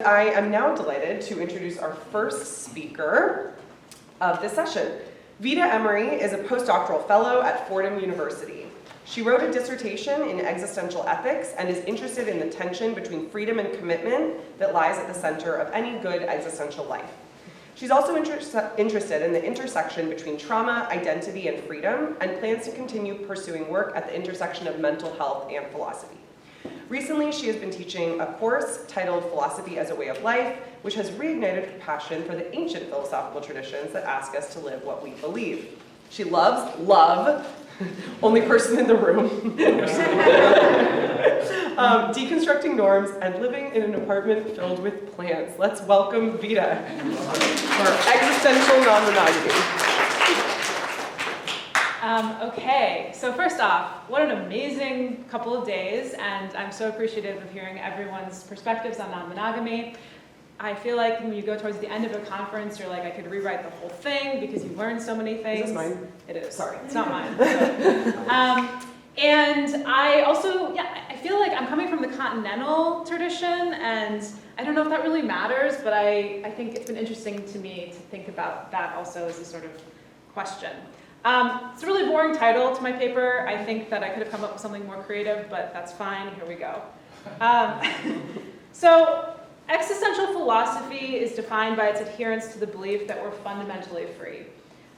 I am now delighted to introduce our first speaker of this session. Vida Emery is a postdoctoral fellow at Fordham University. She wrote a dissertation in existential ethics and is interested in the tension between freedom and commitment that lies at the center of any good existential life. She's also interested in the intersection between trauma, identity, and freedom, and plans to continue pursuing work at the intersection of mental health and philosophy. Recently, she has been teaching a course titled Philosophy as a Way of Life, which has reignited her passion for the ancient philosophical traditions that ask us to live what we believe. She loves love, only person in the room, deconstructing norms, and living in an apartment filled with plants. Let's welcome Vida for Existential, Non-monogamy. Okay, so first off, what an amazing couple of days, and I'm so appreciative of hearing everyone's perspectives on non-monogamy. I feel like when you go towards the end of a conference, you're like, I could rewrite the whole thing because you learned so many things. Is this mine? It is. Sorry. It's not mine. And I also, I feel like I'm coming from the continental tradition, and I don't know if that really matters, but I think it's been interesting to me to think about that also as a sort of question. It's a really boring title to my paper. I think that I could have come up with something more creative, but that's fine. Here we go. So, existential philosophy is defined by its adherence to the belief that we're fundamentally free.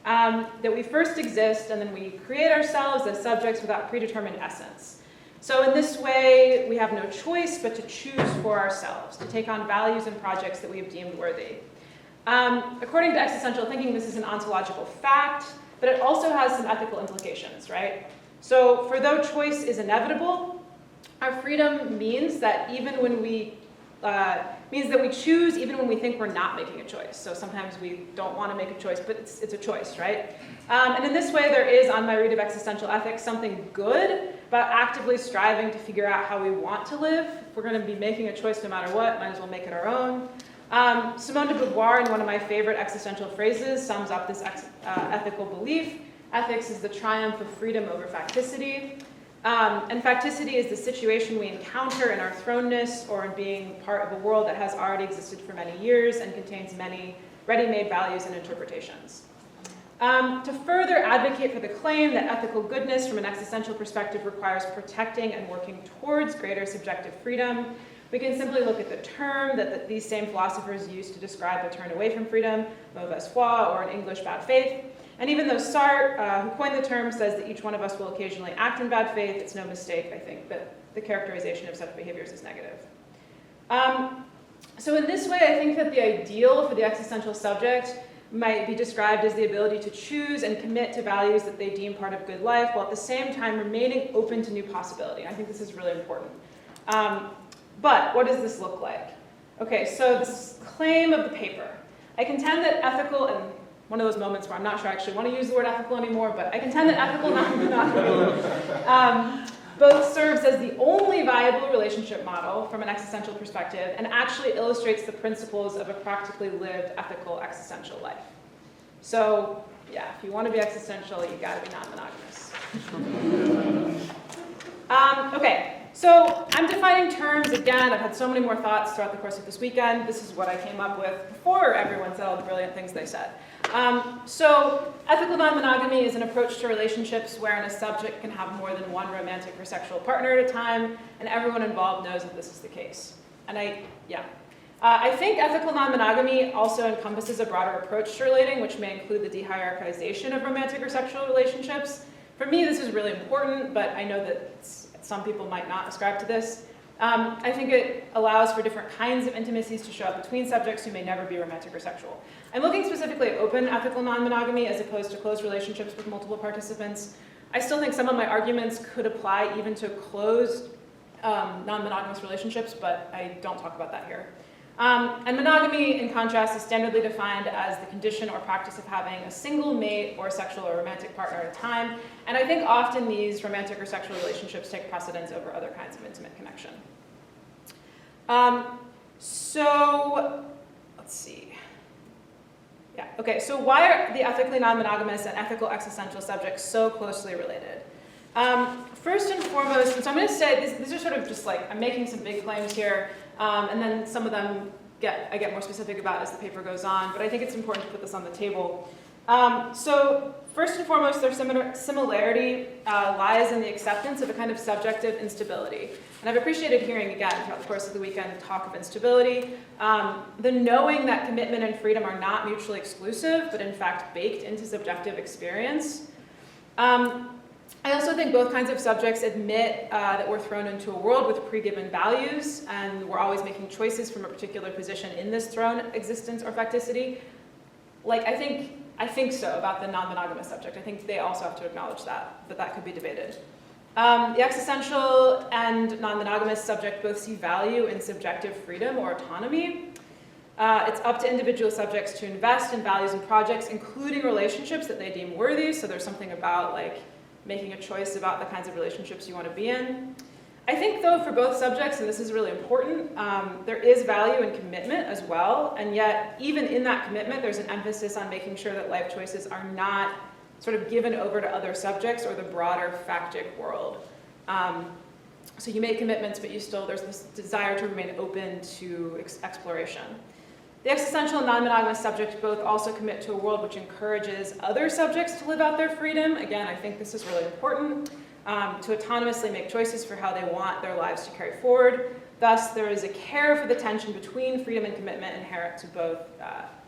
That we first exist and then we create ourselves as subjects without predetermined essence. So in this way, we have no choice but to choose for ourselves, to take on values and projects that we have deemed worthy. According to existential thinking, this is an ontological fact, but it also has some ethical implications, right? So for though choice is inevitable, our freedom means that even when we choose even when we think we're not making a choice. So sometimes we don't want to make a choice, but it's a choice, right? And in this way, there is, on my read of existential ethics, something good about actively striving to figure out how we want to live. If we're going to be making a choice no matter what, might as well make it our own. Simone de Beauvoir, in one of my favorite existential phrases, sums up this ethical belief. Ethics is the triumph of freedom over facticity. And facticity is the situation we encounter in our thrownness or in being part of a world that has already existed for many years and contains many ready-made values and interpretations. To further advocate for the claim that ethical goodness from an existential perspective requires protecting and working towards greater subjective freedom, we can simply look at the term that these same philosophers used to describe a turn away from freedom, mauvaise foi, or in English, bad faith. And even though Sartre, who coined the term, says that each one of us will occasionally act in bad faith, it's no mistake, I think, that the characterization of such behaviors is negative. So in this way, I think that the ideal for the existential subject might be described as the ability to choose and commit to values that they deem part of good life, while at the same time remaining open to new possibility. I think this is really important. But what does this look like? Okay, so this claim of the paper. I contend that ethical, and one of those moments where I'm not sure I actually want to use the word ethical anymore, but I contend that ethical non-monogamy both serves as the only viable relationship model from an existential perspective and actually illustrates the principles of a practically lived ethical existential life. So, yeah, if you want to be existential, you got to be non-monogamous. Okay. So I'm defining terms again. I've had so many more thoughts throughout the course of this weekend. This is what I came up with before everyone said all the brilliant things they said. So ethical non-monogamy is an approach to relationships wherein a subject can have more than one romantic or sexual partner at a time, and everyone involved knows that this is the case. And I think ethical non-monogamy also encompasses a broader approach to relating, which may include the de-hierarchization of romantic or sexual relationships. For me, this is really important, but I know that some people might not ascribe to this. I think it allows for different kinds of intimacies to show up between subjects who may never be romantic or sexual. I'm looking specifically at open ethical non-monogamy as opposed to closed relationships with multiple participants. I still think some of my arguments could apply even to closed non-monogamous relationships, but I don't talk about that here. And monogamy, in contrast, is standardly defined as the condition or practice of having a single mate or sexual or romantic partner at a time. And I think often these romantic or sexual relationships take precedence over other kinds of intimate connection. So let's see. Yeah, okay, so why are the ethically non-monogamous and ethical existential subjects so closely related? First and foremost, and so I'm going to say, these are sort of just like, I'm making some big claims here, and then some of them I get more specific about as the paper goes on, but I think it's important to put this on the table. So first and foremost, their similarity lies in the acceptance of a kind of subjective instability. And I've appreciated hearing again throughout the course of the weekend talk of instability, the knowing that commitment and freedom are not mutually exclusive, but in fact baked into subjective experience. I also think both kinds of subjects admit that we're thrown into a world with pre-given values, and we're always making choices from a particular position in this thrown existence or facticity. Like, I think so about the non-monogamous subject. I think they also have to acknowledge that, but that could be debated. The existential and non-monogamous subject both see value in subjective freedom or autonomy. It's up to individual subjects to invest in values and projects, including relationships that they deem worthy. So there's something about like making a choice about the kinds of relationships you want to be in. I think though for both subjects, and this is really important, there is value in commitment as well, and yet even in that commitment there's an emphasis on making sure that life choices are not sort of given over to other subjects or the broader factic world. So you make commitments, but there's this desire to remain open to exploration. The existential and non-monogamous subjects both also commit to a world which encourages other subjects to live out their freedom. Again, I think this is really important, to autonomously make choices for how they want their lives to carry forward. Thus, there is a care for the tension between freedom and commitment inherent to both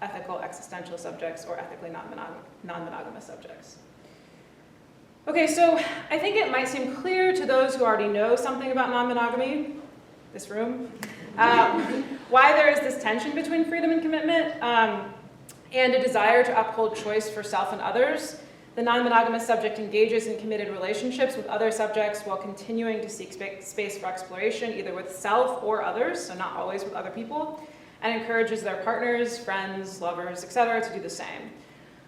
ethical existential subjects or ethically non-monogamous subjects. Okay, so I think it might seem clear to those who already know something about non-monogamy, this room, why there is this tension between freedom and commitment and a desire to uphold choice for self and others. The non-monogamous subject engages in committed relationships with other subjects while continuing to seek space for exploration, either with self or others, so not always with other people, and encourages their partners, friends, lovers, etc. to do the same.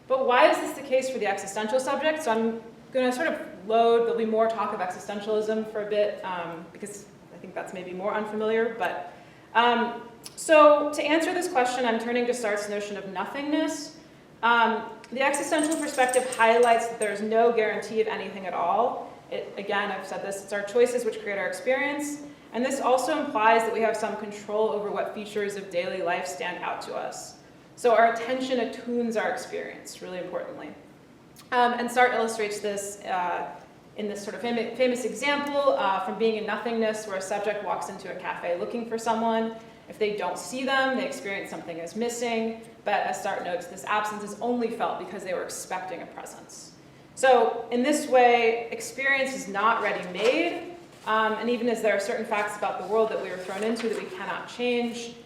But why is this the case for the existential subject? So I'm going to sort of there'll be more talk of existentialism for a bit, because I think that's maybe more unfamiliar, but so to answer this question, I'm turning to Sartre's notion of nothingness. The existential perspective highlights that there's no guarantee of anything at all. Again, I've said this, it's our choices which create our experience, and this also implies that we have some control over what features of daily life stand out to us. So our attention attunes our experience, really importantly. And Sartre illustrates this in this sort of famous example from being in nothingness, where a subject walks into a cafe looking for someone. If they don't see them, they experience something as missing, but as Sartre notes, this absence is only felt because they were expecting a presence. So in this way, experience is not ready-made, and even as there are certain facts about the world that we were thrown into that we cannot change.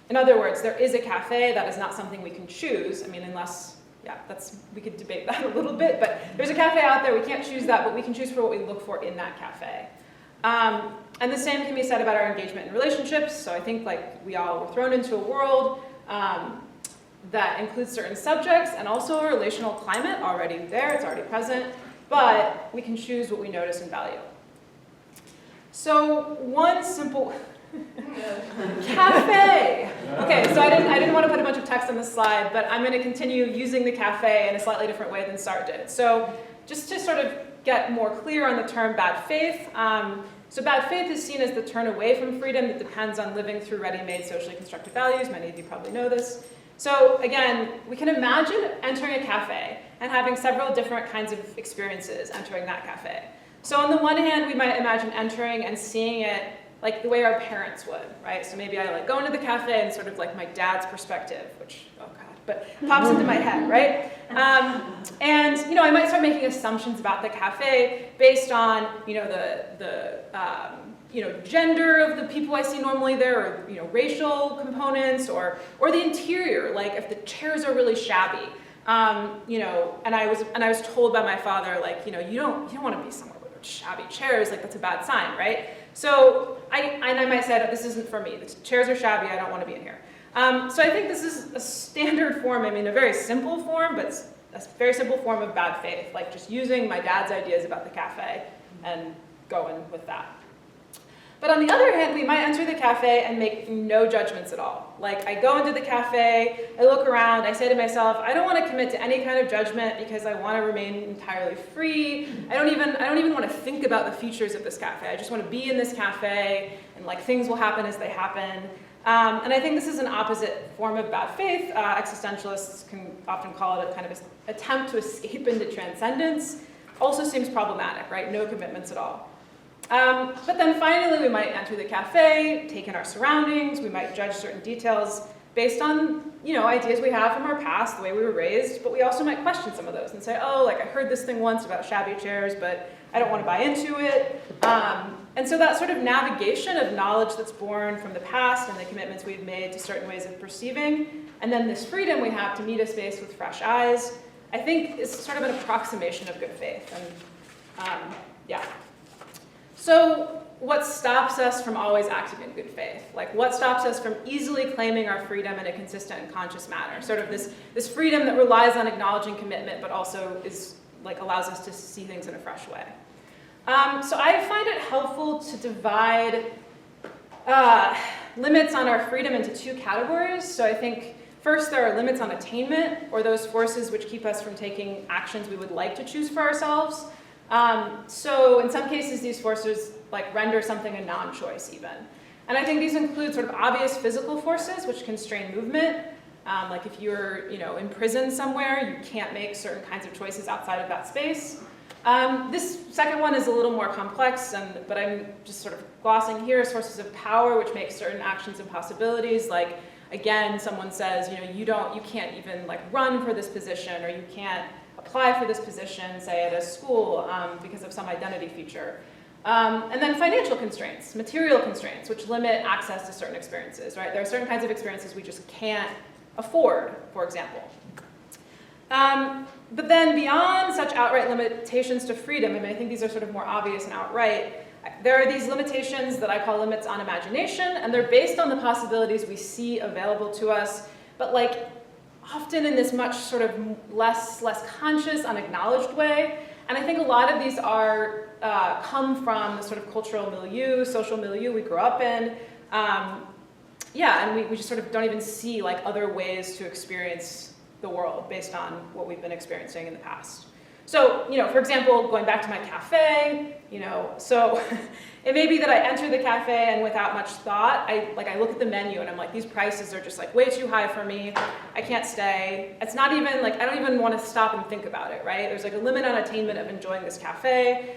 In other words, there is a cafe, that is not something we can choose. I mean, unless, we could debate that a little bit, but there's a cafe out there, we can't choose that, but we can choose for what we look for in that cafe. And the same can be said about our engagement in relationships. So I think like we all were thrown into a world that includes certain subjects and also a relational climate already there, it's already present, but we can choose what we notice and value. So one simple, cafe. Okay, so I didn't want to put a bunch of text on this slide, but I'm going to continue using the cafe in a slightly different way than Sartre did. So just to sort of get more clear on the term bad faith, so bad faith is seen as the turn away from freedom that depends on living through ready-made socially constructed values. Many of you probably know this. So again, we can imagine entering a cafe and having several different kinds of experiences entering that cafe. So on the one hand, we might imagine entering and seeing it like the way our parents would, right? So maybe I like go into the cafe and sort of like my dad's perspective, which, oh God, but pops into my head, right? And I might start making assumptions about the cafe based on, the gender of the people I see normally there, or racial components, or the interior, like if the chairs are really shabby, and I was told by my father, like, you don't want to be somewhere with shabby chairs, like that's a bad sign, right? So I might say that this isn't for me. The chairs are shabby. I don't want to be in here. So I think this is a standard form. I mean, a very simple form, but it's a very simple form of bad faith, like just using my dad's ideas about the cafe and going with that. But on the other hand, we might enter the cafe and make no judgments at all. Like I go into the cafe, I look around, I say to myself, I don't want to commit to any kind of judgment because I want to remain entirely free. I don't even want to think about the features of this cafe. I just want to be in this cafe and like things will happen as they happen. And I think this is an opposite form of bad faith. Existentialists can often call it a kind of attempt to escape into transcendence. Also seems problematic, right? No commitments at all. But then finally, we might enter the cafe, take in our surroundings, we might judge certain details based on, ideas we have from our past, the way we were raised, but we also might question some of those and say, oh, like I heard this thing once about shabby chairs, but I don't want to buy into it. And so that sort of navigation of knowledge that's born from the past and the commitments we've made to certain ways of perceiving, and then this freedom we have to meet a space with fresh eyes, I think is sort of an approximation of good faith. And yeah. So what stops us from always acting in good faith? Like what stops us from easily claiming our freedom in a consistent and conscious manner? Sort of this freedom that relies on acknowledging commitment, but also is like allows us to see things in a fresh way. So I find it helpful to divide limits on our freedom into two categories. So I think first there are limits on attainment, or those forces which keep us from taking actions we would like to choose for ourselves. So in some cases, these forces like render something a non-choice even. And I think these include sort of obvious physical forces which constrain movement. Like if you're in prison somewhere, you can't make certain kinds of choices outside of that space. This second one is a little more complex, but I'm just sort of glossing here sources of power which make certain actions impossibilities. Like again, someone says, you can't even like run for this position, or you can't apply for this position, say at a school, because of some identity feature. And then financial constraints, material constraints, which limit access to certain experiences, right? There are certain kinds of experiences we just can't afford, for example. But then beyond such outright limitations to freedom, I think these are sort of more obvious and outright, there are these limitations that I call limits on imagination, and they're based on the possibilities we see available to us, but like often in this much sort of less conscious, unacknowledged way. And I think a lot of these are come from the sort of cultural milieu, social milieu we grew up in. And we just sort of don't even see like other ways to experience the world based on what we've been experiencing in the past. So, for example, going back to my cafe, so it may be that I enter the cafe and without much thought, I look at the menu and I'm like, these prices are just like way too high for me. I can't stay. It's not even like, I don't even want to stop and think about it, right? There's like a limit on attainment of enjoying this cafe.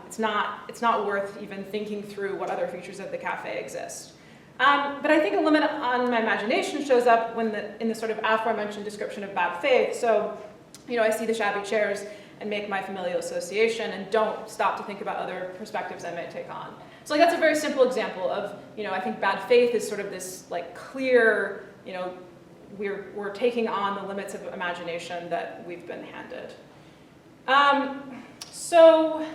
It's not worth even thinking through what other features of the cafe exist. But I think a limit on my imagination shows up in the sort of aforementioned description of bad faith. So, I see the shabby chairs and make my familial association and don't stop to think about other perspectives I might take on. So like that's a very simple example of, I think bad faith is sort of this like clear, we're taking on the limits of imagination that we've been handed. So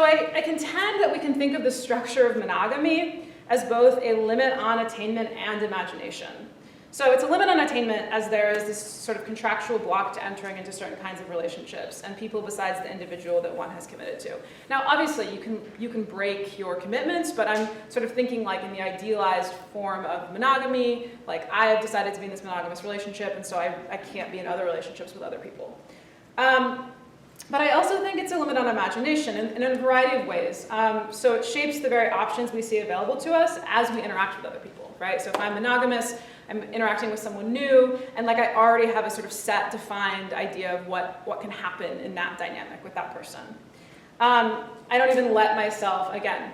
I contend that we can think of the structure of monogamy as both a limit on attainment and imagination. So it's a limit on attainment as there is this sort of contractual block to entering into certain kinds of relationships and people besides the individual that one has committed to. Now, obviously, you can break your commitments, but I'm sort of thinking like in the idealized form of monogamy, like I have decided to be in this monogamous relationship, and so I can't be in other relationships with other people. But I also think it's a limit on imagination in a variety of ways. So it shapes the very options we see available to us as we interact with other people, right? So if I'm monogamous, I'm interacting with someone new, and like I already have a sort of set, defined idea of what can happen in that dynamic with that person. I don't even let myself, again,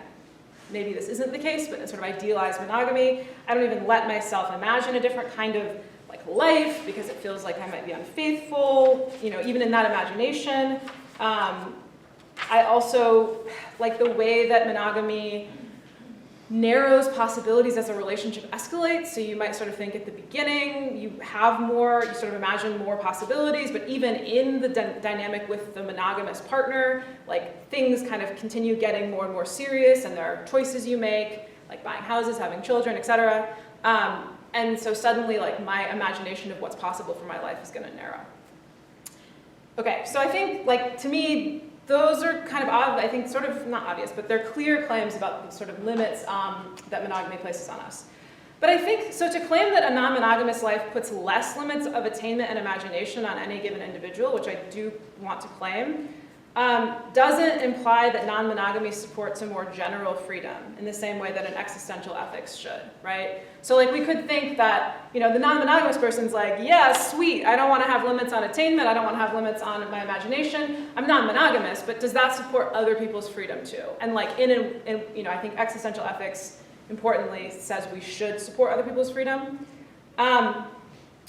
maybe this isn't the case, but in sort of idealized monogamy, I don't even let myself imagine a different kind of like life because it feels like I might be unfaithful, even in that imagination. I also like the way that monogamy narrows possibilities as a relationship escalates. So you might sort of think at the beginning, you sort of imagine more possibilities, but even in the dynamic with the monogamous partner, like things kind of continue getting more and more serious, and there are choices you make, like buying houses, having children, etc. And so suddenly, like my imagination of what's possible for my life is going to narrow. Okay, so I think, like to me, those are kind of I think sort of not obvious, but they're clear claims about the sort of limits that monogamy places on us. But I think, so to claim that a non-monogamous life puts less limits of attainment and imagination on any given individual, which I do want to claim, doesn't imply that non-monogamy supports a more general freedom in the same way that an existential ethics should, right? So like we could think that, the non-monogamous person's like, yeah, sweet, I don't want to have limits on attainment, I don't want to have limits on my imagination, I'm non-monogamous, but does that support other people's freedom too? And like I think existential ethics, importantly, says we should support other people's freedom.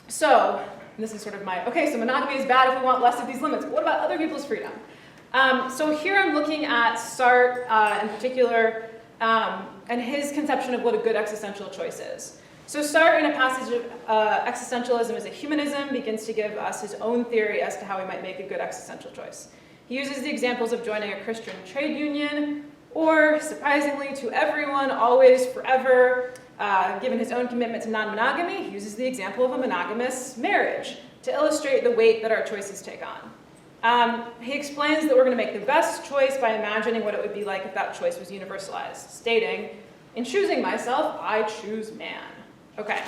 So this is sort of so monogamy is bad if we want less of these limits, but what about other people's freedom? So here I'm looking at Sartre in particular and his conception of what a good existential choice is. So Sartre, in a passage of Existentialism is a Humanism, begins to give us his own theory as to how we might make a good existential choice. He uses the examples of joining a Christian trade union, or, surprisingly to everyone, always, forever, given his own commitment to non-monogamy, he uses the example of a monogamous marriage to illustrate the weight that our choices take on. He explains that we're going to make the best choice by imagining what it would be like if that choice was universalized, stating, in choosing myself, I choose man. Okay,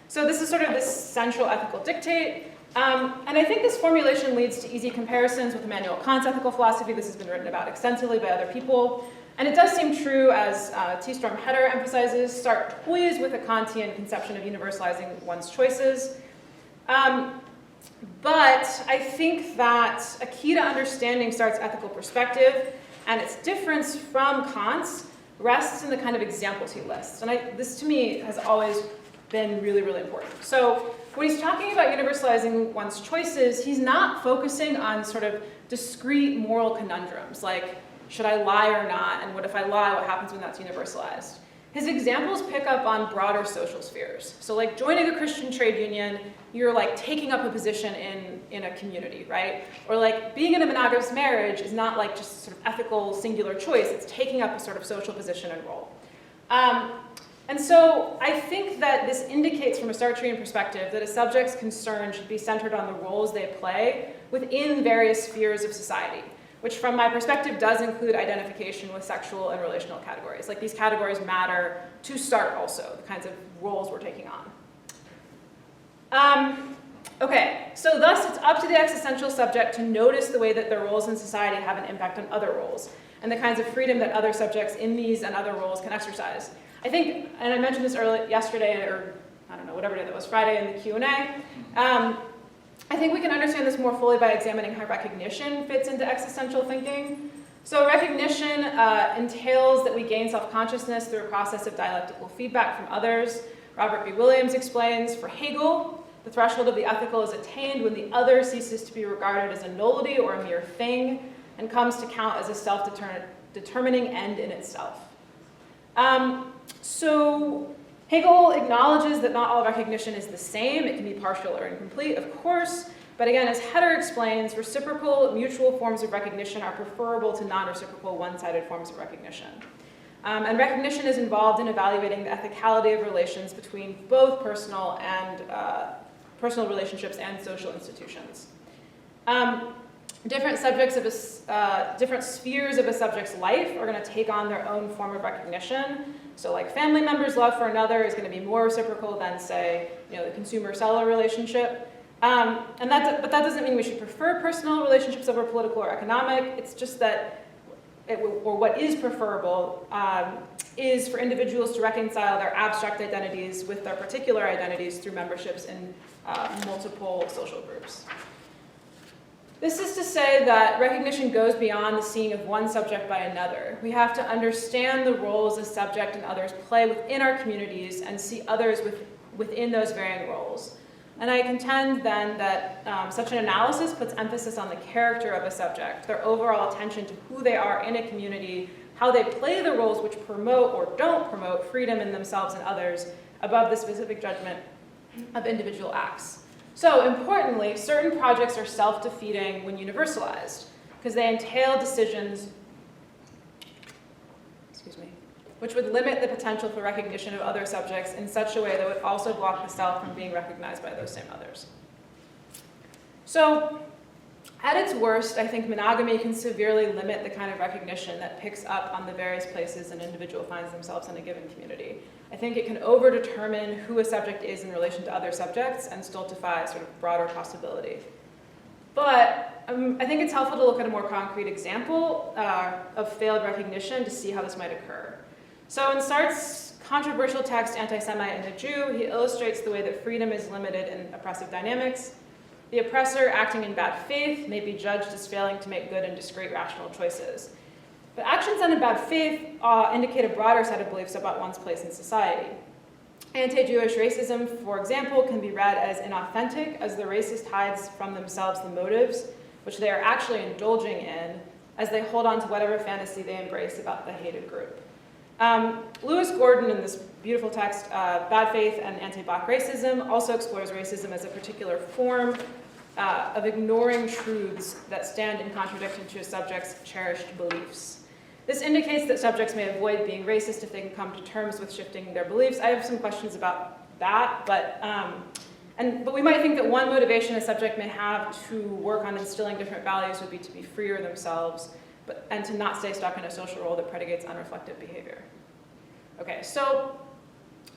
so this is sort of this central ethical dictate, and I think this formulation leads to easy comparisons with Immanuel Kant's ethical philosophy. This has been written about extensively by other people, and it does seem true, as T. Storm Heder emphasizes, Sartre toys with a Kantian conception of universalizing one's choices. But I think that a key to understanding Sartre's ethical perspective and its difference from Kant's rests in the kind of examples he lists. And this, to me, has always been really, really important. So when he's talking about universalizing one's choices, he's not focusing on sort of discrete moral conundrums, like, should I lie or not? And what if I lie? What happens when that's universalized? His examples pick up on broader social spheres. So like joining a Christian trade union, you're like taking up a position in a community, right? Or like being in a monogamous marriage is not like just sort of ethical singular choice, it's taking up a sort of social position and role. And so I think that this indicates from a Sartrean perspective that a subject's concern should be centered on the roles they play within various spheres of society, which from my perspective does include identification with sexual and relational categories. Like these categories matter to Sartre also, the kinds of roles we're taking on. Okay, so thus it's up to the existential subject to notice the way that their roles in society have an impact on other roles, and the kinds of freedom that other subjects in these and other roles can exercise. I think, and I mentioned this yesterday, or I don't know, whatever day that was, Friday in the Q&A, I think we can understand this more fully by examining how recognition fits into existential thinking. So recognition entails that we gain self-consciousness through a process of dialectical feedback from others. Robert B. Williams explains, for Hegel, the threshold of the ethical is attained when the other ceases to be regarded as a nullity or a mere thing and comes to count as a self-determining end in itself. So Hegel acknowledges that not all recognition is the same. It can be partial or incomplete, of course. But again, as Heder explains, reciprocal, mutual forms of recognition are preferable to non-reciprocal, one-sided forms of recognition. And recognition is involved in evaluating the ethicality of relations between both personal relationships and social institutions. Different spheres of a subject's life are going to take on their own form of recognition. So like family members' love for another is going to be more reciprocal than, say, the consumer-seller relationship. But that doesn't mean we should prefer personal relationships over political or economic. It's just that, what is preferable is for individuals to reconcile their abstract identities with their particular identities through memberships in multiple social groups. This is to say that recognition goes beyond the seeing of one subject by another. We have to understand the roles a subject and others play within our communities and see others within those varying roles. And I contend then that such an analysis puts emphasis on the character of a subject, their overall attention to who they are in a community, how they play the roles which promote or don't promote freedom in themselves and others above the specific judgment of individual acts. So importantly, certain projects are self-defeating when universalized, because they entail decisions, which would limit the potential for recognition of other subjects in such a way that would also block the self from being recognized by those same others. So at its worst, I think monogamy can severely limit the kind of recognition that picks up on the various places an individual finds themselves in a given community. I think it can overdetermine who a subject is in relation to other subjects and stultify sort of broader possibility. But I think it's helpful to look at a more concrete example of failed recognition to see how this might occur. So in Sartre's controversial text, Anti-Semite and the Jew, he illustrates the way that freedom is limited in oppressive dynamics. The oppressor, acting in bad faith, may be judged as failing to make good and discreet rational choices. But actions done in bad faith indicate a broader set of beliefs about one's place in society. Anti-Jewish racism, for example, can be read as inauthentic, as the racist hides from themselves the motives which they are actually indulging in as they hold on to whatever fantasy they embrace about the hated group. Lewis Gordon, in this beautiful text, Bad Faith and Anti-Black Racism, also explores racism as a particular form of ignoring truths that stand in contradiction to a subject's cherished beliefs. This indicates that subjects may avoid being racist if they can come to terms with shifting their beliefs. I have some questions about that, but we might think that one motivation a subject may have to work on instilling different values would be to be freer themselves, and to not stay stuck in a social role that predicates unreflective behavior. Okay, so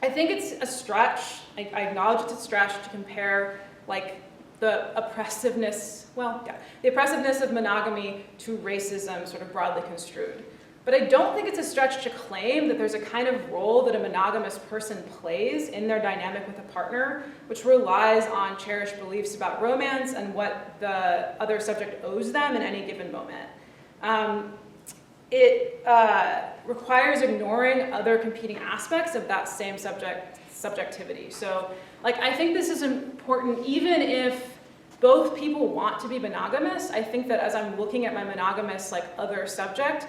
I think it's a stretch. I acknowledge it's a stretch to compare like the oppressiveness of monogamy to racism sort of broadly construed. But I don't think it's a stretch to claim that there's a kind of role that a monogamous person plays in their dynamic with a partner, which relies on cherished beliefs about romance and what the other subject owes them in any given moment. It requires ignoring other competing aspects of that same subjectivity. So, like, I think this is important even if both people want to be monogamous. I think that as I'm looking at my monogamous, like, other subject,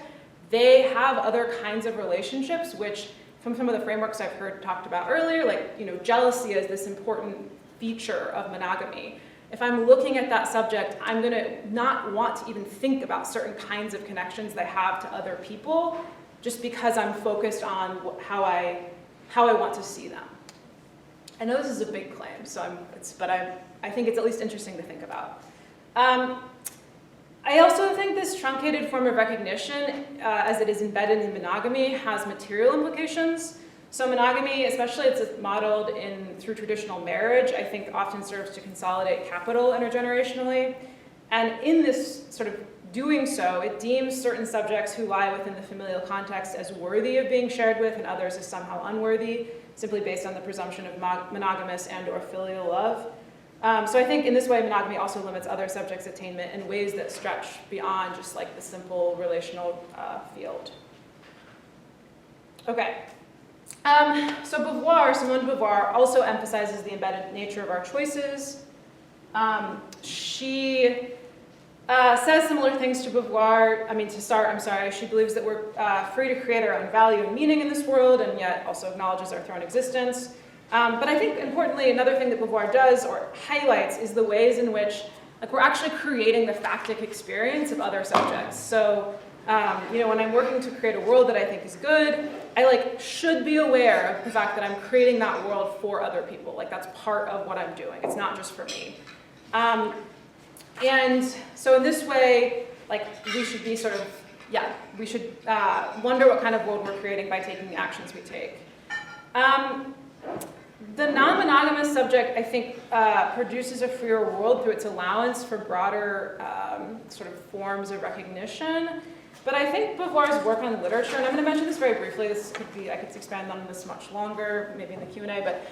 they have other kinds of relationships, which from some of the frameworks I've heard talked about earlier, like, you know, jealousy as this important feature of monogamy. If I'm looking at that subject, I'm going to not want to even think about certain kinds of connections they have to other people, just because I'm focused on how I want to see them. I know this is a big claim, but I think it's at least interesting to think about. I also think this truncated form of recognition, as it is embedded in monogamy, has material implications. So monogamy, especially as it's modeled through traditional marriage, I think often serves to consolidate capital intergenerationally. And in this sort of doing so, it deems certain subjects who lie within the familial context as worthy of being shared with and others as somehow unworthy, simply based on the presumption of monogamous and or filial love. So I think in this way, monogamy also limits other subjects' attainment in ways that stretch beyond just like the simple relational field. Okay. So Simone de Beauvoir also emphasizes the embedded nature of our choices. She says similar things to Sartre. She believes that we're free to create our own value and meaning in this world, and yet also acknowledges our thrown existence. But I think importantly, another thing that Beauvoir does or highlights is the ways in which we're actually creating the factic experience of other subjects. So when I'm working to create a world that I think is good, I should be aware of the fact that I'm creating that world for other people. Like that's part of what I'm doing. It's not just for me. And so in this way, we should be we should wonder what kind of world we're creating by taking the actions we take. The non-monogamous subject, I think, produces a freer world through its allowance for broader sort of forms of recognition. But I think Beauvoir's work on literature, and I'm going to mention this very briefly, I could expand on this much longer, maybe in the Q&A, but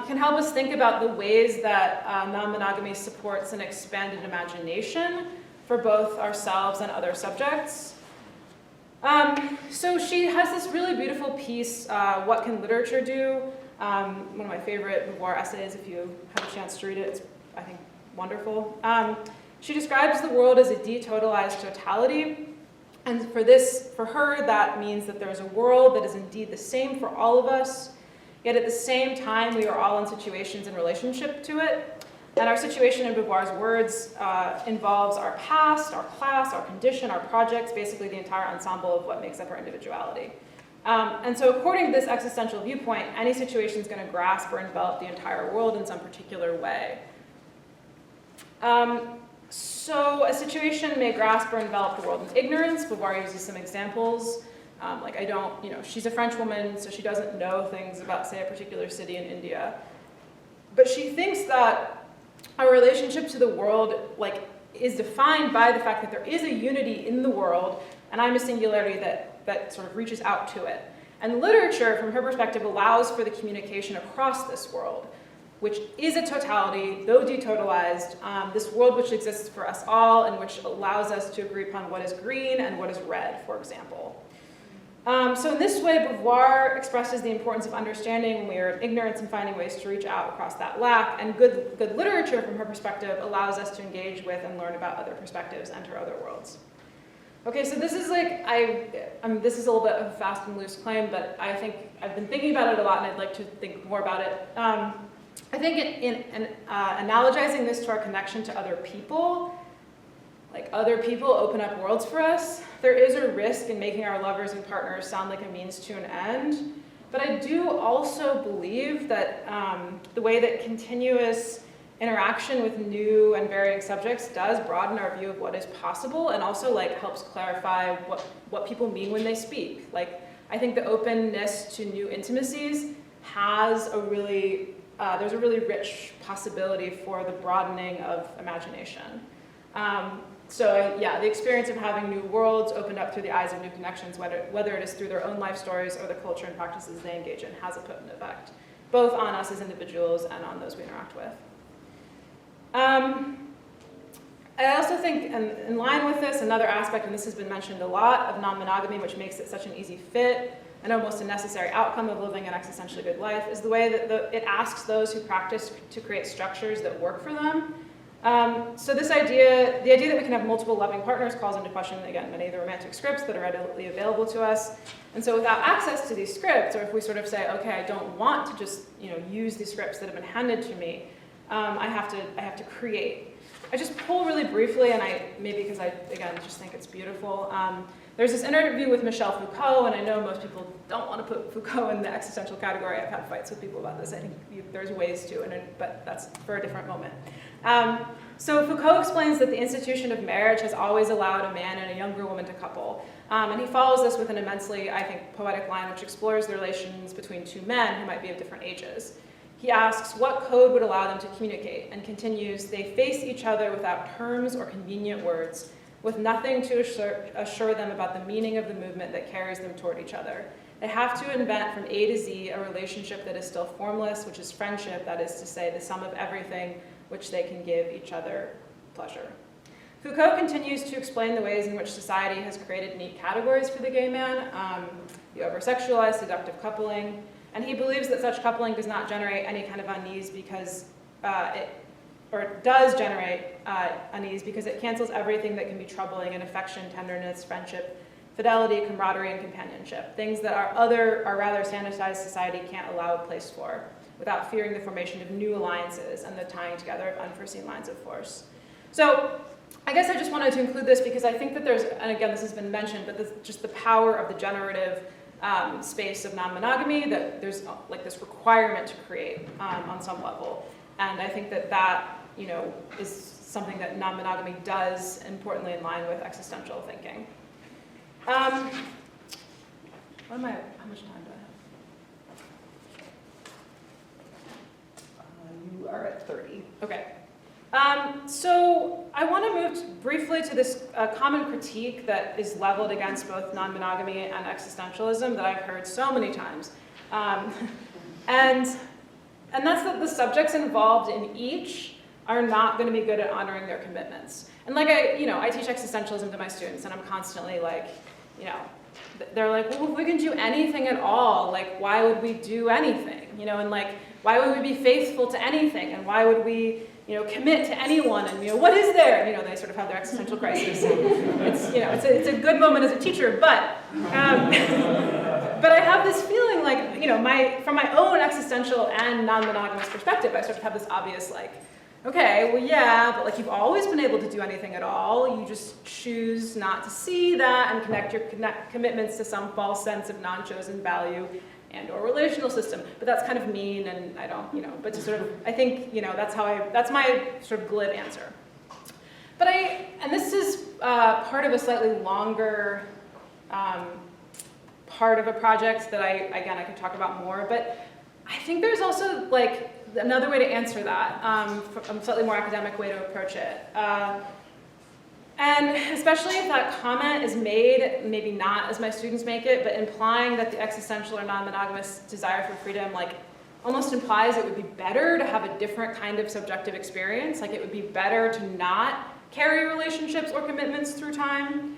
can help us think about the ways that non-monogamy supports an expanded imagination for both ourselves and other subjects. So she has this really beautiful piece, What Can Literature Do? One of my favorite Beauvoir essays, if you have a chance to read it, it's, I think, wonderful. She describes the world as a detotalized totality. And for her, that means that there's a world that is indeed the same for all of us, yet at the same time, we are all in situations in relationship to it. And our situation, in Beauvoir's words, involves our past, our class, our condition, our projects, basically the entire ensemble of what makes up our individuality. And so according to this existential viewpoint, any situation is going to grasp or envelop the entire world in some particular way. So a situation may grasp or envelop the world in ignorance. Beauvoir uses some examples. She's a French woman, so she doesn't know things about, say, a particular city in India. But she thinks that our relationship to the world, is defined by the fact that there is a unity in the world, and I'm a singularity that sort of reaches out to it. And literature, from her perspective, allows for the communication across this world, which is a totality, though detotalized, this world which exists for us all and which allows us to agree upon what is green and what is red, for example. So in this way, Beauvoir expresses the importance of understanding when we are in ignorance and finding ways to reach out across that lack, and good literature, from her perspective, allows us to engage with and learn about other perspectives, enter other worlds. Okay, so this is like, this is a little bit of a fast and loose claim, but I think I've been thinking about it a lot and I'd like to think more about it. I think in analogizing this to our connection to other people, like other people open up worlds for us, there is a risk in making our lovers and partners sound like a means to an end. But I do also believe that the way that continuous interaction with new and varying subjects does broaden our view of what is possible, and also like helps clarify what people mean when they speak. Like, I think the openness to new intimacies has a really, there's a really rich possibility for the broadening of imagination. So yeah, the experience of having new worlds opened up through the eyes of new connections, whether it is through their own life stories or the culture and practices they engage in, has a potent effect, both on us as individuals and on those we interact with. I also think, and in line with this, another aspect, and this has been mentioned a lot, of non-monogamy, which makes it such an easy fit and almost a necessary outcome of living an existentially good life, is the way that it asks those who practice to create structures that work for them. So this idea, the idea that we can have multiple loving partners, calls into question, again, many of the romantic scripts that are readily available to us. And so without access to these scripts, or if we sort of say, okay, I don't want to just use these scripts that have been handed to me, I have to create. I just pull really briefly, and maybe because I, again, just think it's beautiful. There's this interview with Michel Foucault, and I know most people don't want to put Foucault in the existential category. I've had fights with people about this. I think there's ways to, but that's for a different moment. So Foucault explains that the institution of marriage has always allowed a man and a younger woman to couple. And he follows this with an immensely, I think, poetic line which explores the relations between two men who might be of different ages. He asks what code would allow them to communicate, and continues, they face each other without terms or convenient words, with nothing to assure them about the meaning of the movement that carries them toward each other. They have to invent from A to Z a relationship that is still formless, which is friendship, that is to say, the sum of everything which they can give each other pleasure. Foucault continues to explain the ways in which society has created neat categories for the gay man, the over-sexualized, seductive coupling, and he believes that such coupling does not generate any kind of unease because it does generate unease because it cancels everything that can be troubling in affection, tenderness, friendship, fidelity, camaraderie, and companionship, things that our rather sanitized society can't allow a place for, without fearing the formation of new alliances and the tying together of unforeseen lines of force. So I guess I just wanted to include this because I think that there's, and again, this has been mentioned, but just the power of the generative space of non-monogamy, that there's like this requirement to create on some level. And I think that is something that non-monogamy does, importantly in line with existential thinking. How much time do I have? You are at 30. Okay. So I want to move briefly to this common critique that is leveled against both non-monogamy and existentialism that I've heard so many times. And that's that the subjects involved in each are not going to be good at honoring their commitments. And like I teach existentialism to my students, and I'm constantly like, they're like, well, if we can do anything at all, like, why would we do anything? And like, why would we be faithful to anything? And why would we, commit to anyone? And, what is there? They sort of have their existential crisis. It's a good moment as a teacher, but I have this feeling like, from my own existential and non-monogamous perspective, I sort of have this obvious like, okay, well, yeah, but like you've always been able to do anything at all. You just choose not to see that and connect your commitments to some false sense of non-chosen value and or relational system. But that's kind of mean, and I don't, but to sort of, I think, that's my sort of glib answer. But and this is part of a slightly longer part of a project that I could talk about more, but I think there's also like another way to answer that, a slightly more academic way to approach it. And especially if that comment is made, maybe not as my students make it, but implying that the existential or non-monogamous desire for freedom like almost implies it would be better to have a different kind of subjective experience, like it would be better to not carry relationships or commitments through time.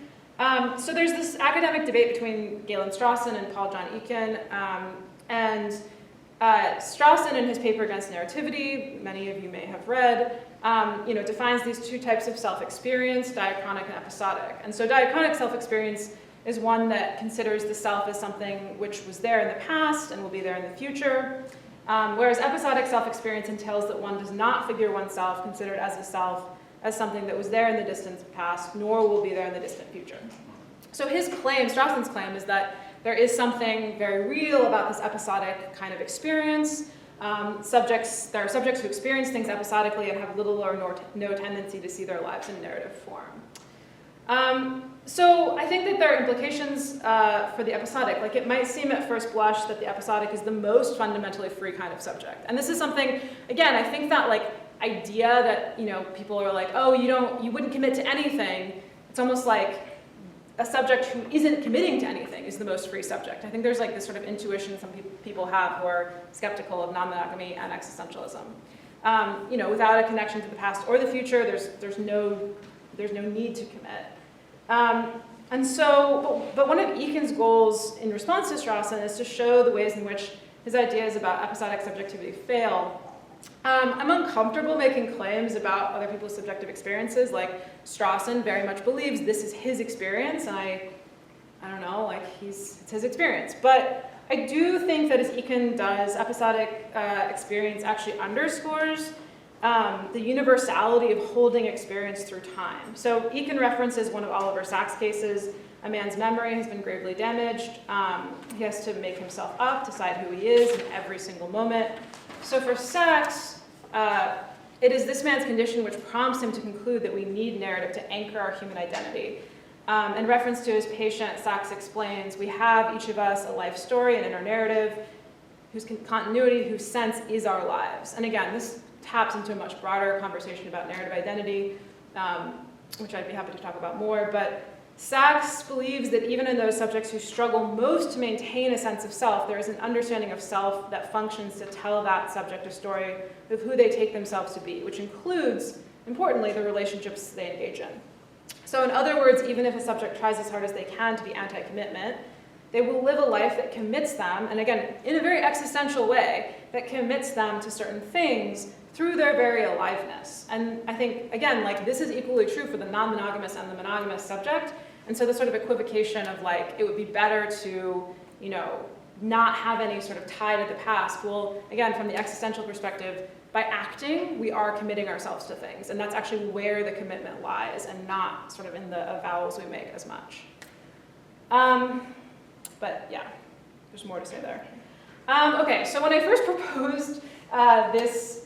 So there's this academic debate between Galen Strawson and Paul John Eakin, and Strawson in his paper Against Narrativity, many of you may have read, defines these two types of self-experience, diachronic and episodic. And so diachronic self-experience is one that considers the self as something which was there in the past and will be there in the future, whereas episodic self-experience entails that one does not figure oneself considered as a self as something that was there in the distant past, nor will be there in the distant future. So his claim, Strawson's claim, is that there is something very real about this episodic kind of experience. There are subjects who experience things episodically and have little or no tendency to see their lives in narrative form. So I think that there are implications for the episodic. Like it might seem at first blush that the episodic is the most fundamentally free kind of subject. And this is something, again, I think that like idea that, people are like, oh, you wouldn't commit to anything. It's almost like a subject who isn't committing to anything is the most free subject. I think there's like this sort of intuition some people have who are skeptical of non-monogamy and existentialism. Without a connection to the past or the future, there's no need to commit. But one of Eakin's goals in response to Strawson is to show the ways in which his ideas about episodic subjectivity fail. I'm uncomfortable making claims about other people's subjective experiences. Like Strawson very much believes this is his experience, and I don't know, like it's his experience. But I do think that as Eakin does, episodic experience actually underscores the universality of holding experience through time. So Eakin references one of Oliver Sacks' cases. A man's memory has been gravely damaged. He has to make himself up, decide who he is in every single moment. So for Sacks, it is this man's condition which prompts him to conclude that we need narrative to anchor our human identity. In reference to his patient, Sacks explains, we have, each of us, a life story, an inner narrative, whose continuity, whose sense is our lives. And again, this taps into a much broader conversation about narrative identity, which I'd be happy to talk about more. But Sacks believes that even in those subjects who struggle most to maintain a sense of self, there is an understanding of self that functions to tell that subject a story of who they take themselves to be, which includes, importantly, the relationships they engage in. So in other words, even if a subject tries as hard as they can to be anti-commitment, they will live a life that commits them, and again, in a very existential way, that commits them to certain things through their very aliveness. And I think, again, like this is equally true for the non-monogamous and the monogamous subject. And so the sort of equivocation of like, it would be better to, not have any sort of tie to the past. Well, again, from the existential perspective, by acting, we are committing ourselves to things. And that's actually where the commitment lies and not sort of in the avowals we make as much. But yeah, there's more to say there. Okay, so when I first proposed this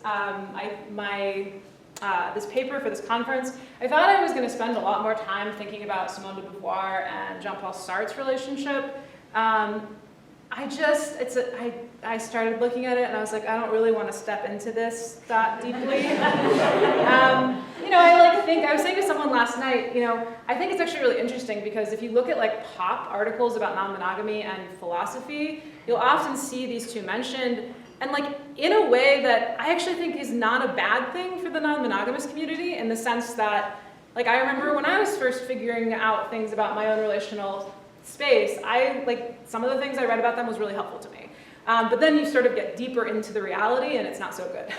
paper for this conference, I thought I was going to spend a lot more time thinking about Simone de Beauvoir and Jean-Paul Sartre's relationship. I started looking at it and I was like, I don't really want to step into this that deeply. I was saying to someone last night, I think it's actually really interesting because if you look at like pop articles about non-monogamy and philosophy, you'll often see these two mentioned. And like in a way that I actually think is not a bad thing for the non-monogamous community, in the sense that, like, I remember when I was first figuring out things about my own relational space, some of the things I read about them was really helpful to me. But then you sort of get deeper into the reality and it's not so good.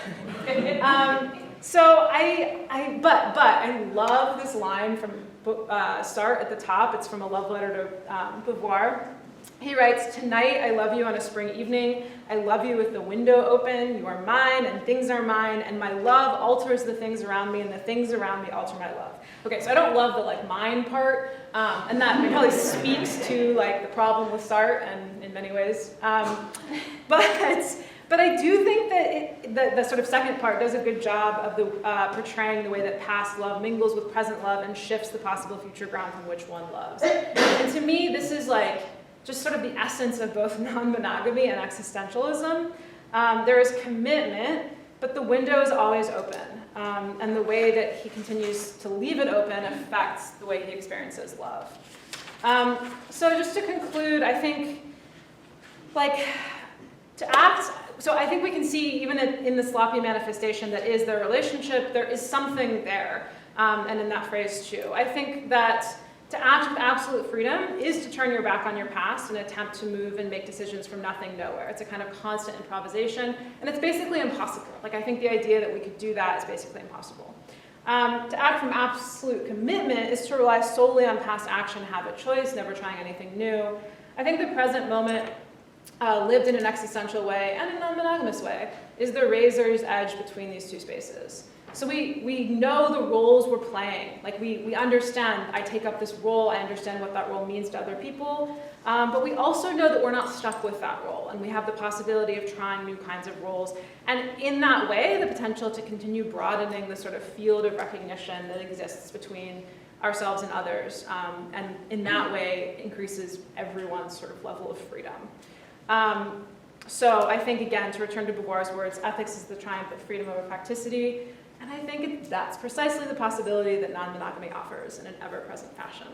But I love this line from Sartre at the top. It's from a love letter to Beauvoir. He writes, "Tonight I love you on a spring evening. I love you with the window open. You are mine and things are mine, and my love alters the things around me and the things around me alter my love." Okay, so I don't love the like mine part, and that probably speaks to like the problem with Sartre and in many ways. But I do think that the sort of second part does a good job of portraying the way that past love mingles with present love and shifts the possible future ground from which one loves. And to me, this is like just sort of the essence of both non-monogamy and existentialism. There is commitment but the window is always open, and the way that he continues to leave it open affects the way he experiences love. So just to conclude, I think, like, to act, so I think we can see, even in the sloppy manifestation that is their relationship, there is something there, and in that phrase too. I think that to act with absolute freedom is to turn your back on your past and attempt to move and make decisions from nothing, nowhere. It's a kind of constant improvisation, and it's basically impossible. Like, I think the idea that we could do that is basically impossible. To act from absolute commitment is to rely solely on past action, habit, choice, never trying anything new. I think the present moment, lived in an existential way and a non-monogamous way, is the razor's edge between these two spaces. So we know the roles we're playing. Like, we understand, I take up this role, I understand what that role means to other people, but we also know that we're not stuck with that role, and we have the possibility of trying new kinds of roles. And in that way, the potential to continue broadening the sort of field of recognition that exists between ourselves and others, and in that way increases everyone's sort of level of freedom. So I think, again, to return to Beauvoir's words, ethics is the triumph of freedom over practicity. And I think that's precisely the possibility that non-monogamy offers in an ever-present fashion.